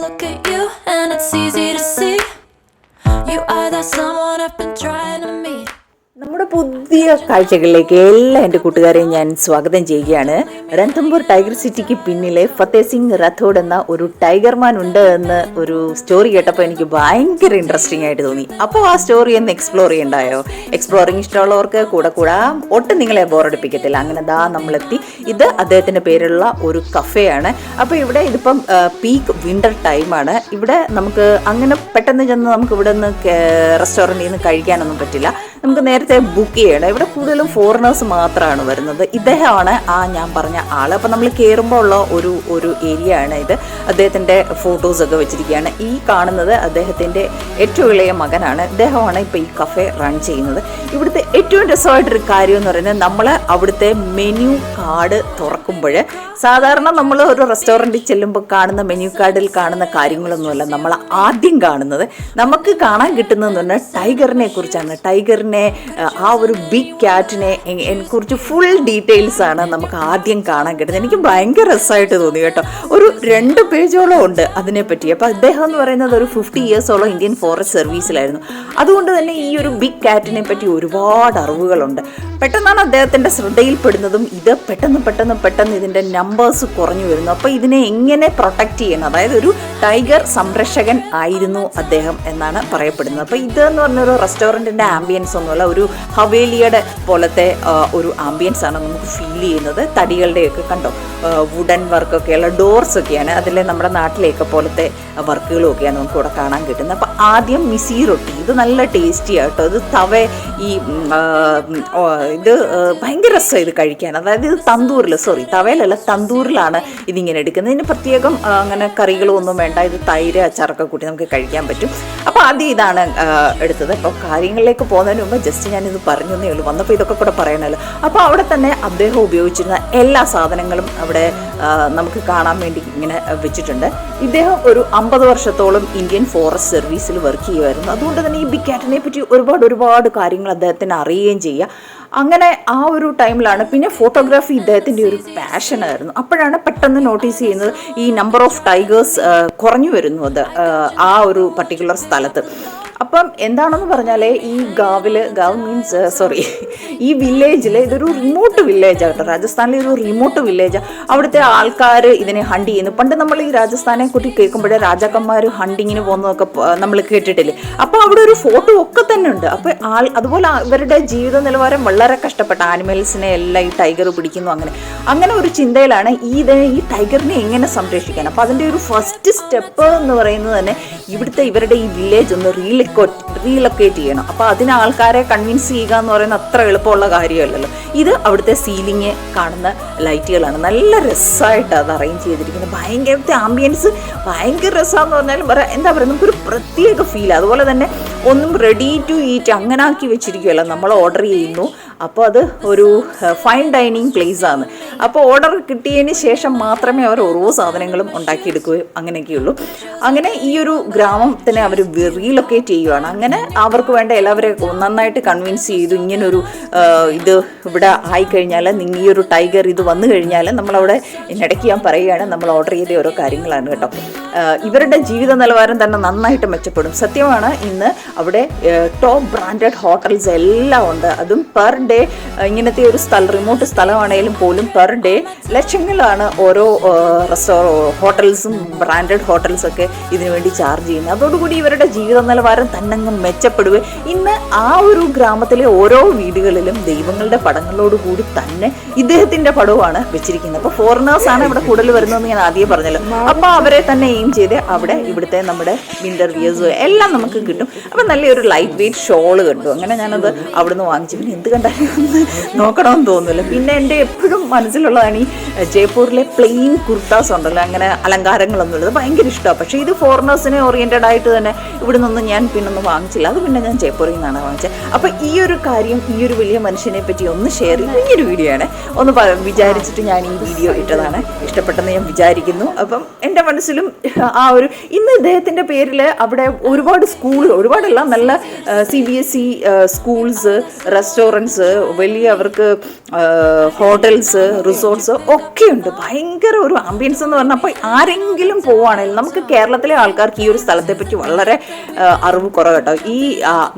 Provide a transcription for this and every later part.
look at you and it's easy to see you are that someone I've been trying to meet. നമ്മുടെ പുതിയ കാഴ്ചകളിലേക്ക് എല്ലാ എൻ്റെ കൂട്ടുകാരെയും ഞാൻ സ്വാഗതം ചെയ്യുകയാണ്. രൺതംബോർ ടൈഗർ സിറ്റിക്ക് പിന്നിലെ ഫത്തേ സിംഗ് റാത്തോഡ് എന്ന ഒരു ടൈഗർമാൻ ഉണ്ട് എന്ന് ഒരു സ്റ്റോറി കേട്ടപ്പോൾ എനിക്ക് ഭയങ്കര ഇൻട്രസ്റ്റിംഗ് ആയിട്ട് തോന്നി. അപ്പോൾ ആ സ്റ്റോറി ഒന്ന് എക്സ്പ്ലോർ ചെയ്യണ്ടായോ? എക്സ്പ്ലോറിങ് ഇഷ്ടമുള്ളവർക്ക് കൂടെ ഒട്ടും നിങ്ങളെ ബോറടിപ്പിക്കത്തില്ല. അങ്ങനെ നമ്മളെത്തി. ഇത് അദ്ദേഹത്തിൻ്റെ പേരുള്ള ഒരു കഫേയാണ്. അപ്പോൾ ഇവിടെ ഇതിപ്പം പീക്ക് വിൻ്റർ ടൈമാണ്. ഇവിടെ നമുക്ക് അങ്ങനെ പെട്ടെന്ന് ചെന്ന് നമുക്ക് ഇവിടെ നിന്ന് റെസ്റ്റോറൻറ്റിൽ നിന്ന് കഴിക്കാനൊന്നും പറ്റില്ല. നമുക്ക് നേരത്തെ ബുക്ക് ചെയ്യണം. ഇവിടെ കൂടുതലും ഫോറിനേഴ്സ് മാത്രമാണ് വരുന്നത്. ഇദ്ദേഹമാണ് ഞാൻ പറഞ്ഞ ആൾ. അപ്പം നമ്മൾ കയറുമ്പോൾ ഉള്ള ഒരു ഏരിയ ആണ് ഇത്. അദ്ദേഹത്തിൻ്റെ ഫോട്ടോസൊക്കെ വെച്ചിരിക്കുകയാണ്. ഈ കാണുന്നത് അദ്ദേഹത്തിൻ്റെ ഏറ്റവും ഇളയ മകനാണ്. ഇദ്ദേഹമാണ് ഇപ്പോൾ ഈ കഫേ റൺ ചെയ്യുന്നത്. ഇവിടുത്തെ ഏറ്റവും രസമായിട്ടൊരു കാര്യം എന്ന് പറയുന്നത്, നമ്മൾ അവിടുത്തെ മെനു കാർഡ് തുറക്കുമ്പോൾ സാധാരണ നമ്മൾ ഒരു റെസ്റ്റോറൻറ്റിൽ ചെല്ലുമ്പോൾ കാണുന്ന മെനു കാർഡിൽ കാണുന്ന കാര്യങ്ങളൊന്നുമല്ല നമ്മൾ ആദ്യം കാണുന്നത്. നമുക്ക് കാണാൻ കിട്ടുന്നതെന്ന് പറഞ്ഞാൽ ടൈഗറിനെ കുറിച്ചാണ്. ടൈഗറിനെ, ആ ഒരു ബിഗ് ക്യാറ്റിനെ കുറിച്ച് ഫുൾ ഡീറ്റെയിൽസ് ആണ് നമുക്ക് ആദ്യം കാണാൻ കിട്ടുന്നത്. എനിക്ക് ഭയങ്കര രസമായിട്ട് തോന്നി കേട്ടോ. ഒരു 2 പേജോളം ഉണ്ട് അതിനെപ്പറ്റി. അപ്പോൾ അദ്ദേഹം എന്ന് പറയുന്നത് ഒരു 50 ഇയേഴ്സോളം ഇന്ത്യൻ ഫോറസ്റ്റ് സർവീസിലായിരുന്നു. അതുകൊണ്ട് തന്നെ ഈ ഒരു ബിഗ് ക്യാറ്റിനെ പറ്റി ഒരുപാട് അറിവുകളുണ്ട്. പെട്ടെന്നാണ് അദ്ദേഹത്തിൻ്റെ ശ്രദ്ധയിൽപ്പെടുന്നതും ഇത് പെട്ടെന്ന് ഇതിൻ്റെ നമ്പേഴ്സ് കുറഞ്ഞു വരുന്നു. അപ്പോൾ ഇതിനെ എങ്ങനെ പ്രൊട്ടക്റ്റ് ചെയ്യണം, അതായത് ഒരു ടൈഗർ സംരക്ഷകൻ ആയിരുന്നു അദ്ദേഹം എന്നാണ് പറയപ്പെടുന്നത്. അപ്പോൾ ഇതെന്ന് പറഞ്ഞൊരു റെസ്റ്റോറൻറ്റിൻ്റെ ആംബിയൻസ് ഒന്നുമല്ല, ഒരു ഹവേലിയുടെ പോലത്തെ ഒരു ആംബിയൻസ് ആണ് നമുക്ക് ഫീൽ ചെയ്യുന്നത്. തടികളുടെയൊക്കെ കണ്ടോ, വുഡൻ വർക്കൊക്കെയുള്ള ഡോർസൊക്കെയാണ്. അതിൽ നമ്മുടെ നാട്ടിലേക്ക് പോലത്തെ വർക്കുകളും ഒക്കെയാണ് നമുക്ക് ഇവിടെ കാണാൻ കിട്ടുന്നത്. അപ്പോൾ ആദ്യം മിസി റൊട്ടി, ഇത് നല്ല ടേസ്റ്റി ആട്ടോ. ഇത് ഇത് ഭയങ്കര രസം ഇത് കഴിക്കാൻ. അതായത് ഇത് തവയിലല്ല, തന്തൂരിലാണ് ഇതിങ്ങനെ എടുക്കുന്നത്. ഇതിന് പ്രത്യേകം അങ്ങനെ കറികളും ഒന്നും വേണ്ട. ഇത് തൈര് അച്ചാറൊക്കെ കൂട്ടി നമുക്ക് കഴിക്കാൻ പറ്റും. അപ്പോൾ ആദ്യം ഇതാണ് എടുത്തത്. അപ്പോൾ കാര്യങ്ങളിലേക്ക് പോകുന്നതിന് മുമ്പ് ജസ്റ്റ് ഞാനിത് പറഞ്ഞേ ഉള്ളൂ. വന്നപ്പോൾ ഇതൊക്കെ കൂടെ പറയണമല്ലോ. അപ്പോൾ അവിടെ തന്നെ അദ്ദേഹം ഉപയോഗിച്ചിരുന്ന എല്ലാ സാധനങ്ങളും അവിടെ നമുക്ക് കാണാൻ വേണ്ടി ഇങ്ങനെ വെച്ചിട്ടുണ്ട്. ഇദ്ദേഹം ഒരു 50 വർഷത്തോളം ഇന്ത്യൻ ഫോറസ്റ്റ് സർവീസിൽ വർക്ക് ചെയ്യുമായിരുന്നു. അതുകൊണ്ട് തന്നെ ഈ ബിഗ് ക്യാറ്റിനെ പറ്റി ഒരുപാട് കാര്യങ്ങൾ അദ്ദേഹത്തിന് അറിയുകയും ചെയ്യുക. അങ്ങനെ ആ ഒരു ടൈമിലാണ് പിന്നെ ഫോട്ടോഗ്രാഫി ഇദ്ദേഹത്തിൻ്റെ ഒരു പാഷനായിരുന്നു. അപ്പോഴാണ് പെട്ടെന്ന് നോട്ടീസ് ചെയ്യുന്നത് ഈ നമ്പർ ഓഫ് ടൈഗേഴ്സ് കുറഞ്ഞു വരുന്നു അത് ആ ഒരു പർട്ടിക്കുലർ സ്ഥലത്ത്. അപ്പം എന്താണെന്ന് പറഞ്ഞാൽ ഈ ഈ വില്ലേജിൽ ഇതൊരു റിമോട്ട് വില്ലേജാണ് കേട്ടോ. രാജസ്ഥാനിലെ ഒരു റിമോട്ട് വില്ലേജാണ്. അവിടുത്തെ ആൾക്കാർ ഇതിനെ ഹണ്ട് ചെയ്യുന്നു. പണ്ട് നമ്മൾ ഈ രാജസ്ഥാനെ കുറിച്ച് കേൾക്കുമ്പോഴേ രാജാക്കന്മാർ ഹണ്ടിങ്ങിന് പോകുന്നതൊക്കെ നമ്മൾ കേട്ടിട്ടില്ലേ. അപ്പോൾ അവിടെ ഒരു ഫോട്ടോ ഒക്കെ തന്നെ ഉണ്ട്. അപ്പോൾ അതുപോലെ ഇവരുടെ ജീവിത നിലവാരം വളരെ കഷ്ടപ്പെട്ട ആനിമൽസിനെ എല്ലാം ഈ ടൈഗർ പിടിക്കുന്നു. അങ്ങനെ ഒരു ചിന്തയിലാണ് ഈ ടൈഗറിനെ എങ്ങനെ സംരക്ഷിക്കാൻ. അപ്പോൾ അതിൻ്റെ ഒരു ഫസ്റ്റ് സ്റ്റെപ്പ് എന്ന് പറയുന്നത് തന്നെ ഇവരുടെ ഈ വില്ലേജ് ഒന്ന് റീലൊക്കേറ്റ് ചെയ്യണം. അപ്പോൾ അതിന് ആൾക്കാരെ കൺവിൻസ് ചെയ്യുക എന്ന് പറയുന്നത് അത്ര എളുപ്പമുള്ള കാര്യമല്ലല്ലോ. ഇത് അവിടുത്തെ സീലിംഗ് കാണുന്ന ലൈറ്റുകളാണ്. നല്ല രസമായിട്ട് അത് അറേഞ്ച് ചെയ്തിരിക്കുന്നത്. ഭയങ്കരത്തെ ആംബിയൻസ് ഭയങ്കര രസമാണെന്ന് പറഞ്ഞാലും എന്താ പറയുക, നമുക്കൊരു പ്രത്യേക ഫീൽ. അതുപോലെ തന്നെ ഒന്നും റെഡി ടു ഈറ്റ് അങ്ങനെ ആക്കി വെച്ചിരിക്കുകയല്ല, നമ്മൾ ഓർഡർ ചെയ്യുന്നു. അപ്പോൾ അത് ഒരു ഫൈൻ ഡൈനിങ് പ്ലേസ് ആണ്. അപ്പോൾ ഓർഡർ കിട്ടിയതിന് ശേഷം മാത്രമേ അവർ ഓരോ സാധനങ്ങളും ഉണ്ടാക്കിയെടുക്കുകയും അങ്ങനെയൊക്കെയുള്ളൂ. അങ്ങനെ ഈ ഒരു ഗ്രാമത്തിനെ അവർ റീലൊക്കേറ്റ് ചെയ്യുകയാണ്. അങ്ങനെ അവർക്ക് വേണ്ട എല്ലാവരെയും നന്നായിട്ട് കൺവിൻസ് ചെയ്തു. ഇങ്ങനൊരു ഇത് ഇവിടെ ആയിക്കഴിഞ്ഞാൽ, ഈ ഒരു ടൈഗർ ഇത് വന്നു കഴിഞ്ഞാൽ നമ്മളവിടെ ഇടയ്ക്ക് ഞാൻ പറയുകയാണ്, നമ്മൾ ഓർഡർ ചെയ്ത ഓരോ കാര്യങ്ങളാണ് കേട്ടോ. ഇവരുടെ ജീവിത നിലവാരം തന്നെ നന്നായിട്ട് മെച്ചപ്പെടും. സത്യമാണ്. ഇന്ന് അവിടെ ടോപ്പ് ബ്രാൻഡഡ് ഹോട്ടൽസ് എല്ലാം ഉണ്ട്. അതും പെർ ഡേ ഇങ്ങനത്തെ ഒരു റിമോട്ട് സ്ഥലമാണെങ്കിലും പോലും പെർ ഡേ ലക്ഷങ്ങളാണ് ഓരോ ഹോട്ടൽസും ബ്രാൻഡഡ് ഹോട്ടൽസൊക്കെ ഇതിനു വേണ്ടി ചാർജ് ചെയ്യുന്നത്. അതോടുകൂടി ഇവരുടെ ജീവിത നിലവാരം തന്നെ മെച്ചപ്പെടുകയും ഇന്ന് ആ ഒരു ഗ്രാമത്തിലെ ഓരോ വീടുകളിലും ദൈവങ്ങളുടെ പടങ്ങളോടുകൂടി തന്നെ ഇദ്ദേഹത്തിൻ്റെ പടവുമാണ് വെച്ചിരിക്കുന്നത്. അപ്പോൾ ഫോറിനേഴ്സാണ് ഇവിടെ കൂടുതൽ വരുന്നതെന്ന് ഞാൻ ആദ്യം പറഞ്ഞല്ലോ. അപ്പോൾ അവരെ തന്നെ എയിം ചെയ്ത് അവിടെ ഇവിടുത്തെ നമ്മുടെ വിൻ്റർ വിയേഴ്സ് എല്ലാം നമുക്ക് കിട്ടും. അപ്പം നല്ലൊരു ലൈറ്റ് വെയ്റ്റ് ഷോള് കണ്ടു. അങ്ങനെ ഞാനത് അവിടുന്ന് വാങ്ങിച്ചു. പിന്നെ എന്ത് കണ്ടാലും ഒന്ന് നോക്കണമെന്ന് തോന്നുന്നില്ല. പിന്നെ എൻ്റെ എപ്പോഴും മനസ്സിലുള്ളതാണ് ഈ ജയ്പൂരിലെ പ്ലെയിൻ കുർത്താസ് ഉണ്ടല്ലോ, അങ്ങനെ അലങ്കാരങ്ങളൊന്നുമില്ല. ഭയങ്കര ഇഷ്ടമാണ്. പക്ഷേ ഇത് ഫോറിനേഴ്സിനെ ഓറിയൻറ്റഡ് ആയിട്ട് തന്നെ ഇവിടെ നിന്നൊന്നും ഞാൻ പിന്നൊന്നും വാങ്ങിച്ചില്ല. അത് പിന്നെ ഞാൻ ജയ്പൂരിൽ നിന്നാണ് വാങ്ങിച്ചത്. അപ്പോൾ ഈ ഒരു കാര്യം, ഈ ഒരു വലിയ മനുഷ്യനെ പറ്റി ഒന്ന് ഷെയർ ചെയ്യും. ഈ ഒരു വീഡിയോ ആണ് ഒന്ന് വിചാരിച്ചിട്ട് ഞാൻ ഈ വീഡിയോ ഇട്ടതാണ്. ഇഷ്ടപ്പെട്ടെന്ന് ഞാൻ വിചാരിക്കുന്നു. അപ്പം എൻ്റെ മനസ്സിലും ആ ഒരു ഇന്ന് ഇദ്ദേഹത്തിൻ്റെ പേരിൽ അവിടെ ഒരുപാട് ഒരുപാടല്ല, നല്ല CBSE സ്കൂൾസ്, റെസ്റ്റോറൻറ്റ്സ്, വലിയ അവർക്ക് ഹോട്ടൽസ്, റിസോർട്ട്സ് ഒക്കെ ഉണ്ട്. ഭയങ്കര ഒരു ആംബിയൻസ് എന്ന് പറഞ്ഞാൽ അപ്പോൾ ആരെങ്കിലും പോവുകയാണെങ്കിൽ നമുക്ക് കേരളത്തിലെ ആൾക്കാർക്ക് ഈ ഒരു സ്ഥലത്തെ പറ്റി വളരെ അറിവ് കുറവ് കേട്ടോ. ഈ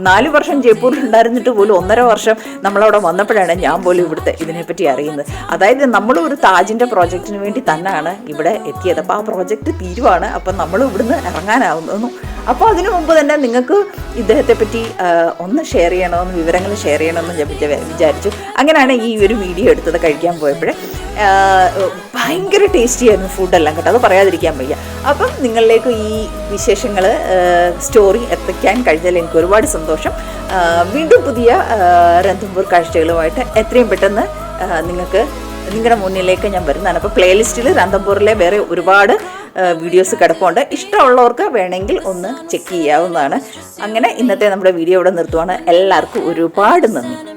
4 വർഷം ജയ്പൂരിൽ ഉണ്ടായിരുന്നിട്ട് പോലും 1.5 വർഷം നമ്മളവിടെ വന്നപ്പോഴാണ് ഞാൻ പോലും ഇവിടുത്തെ ഇതിനെപ്പറ്റി അറിയുന്നത്. അതായത് നമ്മൾ ഒരു താജിൻ്റെ പ്രോജക്റ്റിന് വേണ്ടി തന്നെയാണ് ഇവിടെ എത്തിയത്. അപ്പോൾ ആ പ്രോജക്റ്റ് തീരുവാണ്. അപ്പം നമ്മൾ ഇവിടുന്ന് ഇറങ്ങാനാവുന്നു. അപ്പോൾ അതിനു മുമ്പ് തന്നെ നിങ്ങൾക്ക് ഇദ്ദേഹത്തെ പറ്റി ഒന്ന് ഷെയർ ചെയ്യണമെന്ന്, വിവരങ്ങൾ ഷെയർ ചെയ്യണമെന്ന് ഞാൻ വിചാരിച്ചു. അങ്ങനെയാണ് ഈ ഒരു വീഡിയോ എടുത്തത്. കഴിക്കാൻ പോയപ്പോഴേ ഭയങ്കര ടേസ്റ്റി ആയിരുന്നു ഫുഡെല്ലാം കേട്ടോ, അത് പറയാതിരിക്കാൻ വയ്യ. അപ്പം നിങ്ങളിലേക്ക് ഈ വിശേഷങ്ങൾ, സ്റ്റോറി എത്തിക്കാൻ കഴിഞ്ഞാൽ എനിക്ക് ഒരുപാട് സന്തോഷം. വീണ്ടും പുതിയ രന്തംപൂർ കാഴ്ചകളുമായിട്ട് എത്രയും പെട്ടെന്ന് നിങ്ങളുടെ മുന്നിലേക്ക് ഞാൻ വരുന്നതാണ്. അപ്പോൾ പ്ലേലിസ്റ്റിൽ രന്തംപൂരിലെ വേറെ ഒരുപാട് വീഡിയോസ് കിടപ്പുണ്ട്. ഇഷ്ടമുള്ളവർക്ക് വേണമെങ്കിൽ ഒന്ന് ചെക്ക് ചെയ്യാവുന്നതാണ്. അങ്ങനെ ഇന്നത്തെ നമ്മുടെ വീഡിയോ ഇവിടെ നിർത്തുവാണ്. എല്ലാവർക്കും ഒരുപാട് നന്ദി.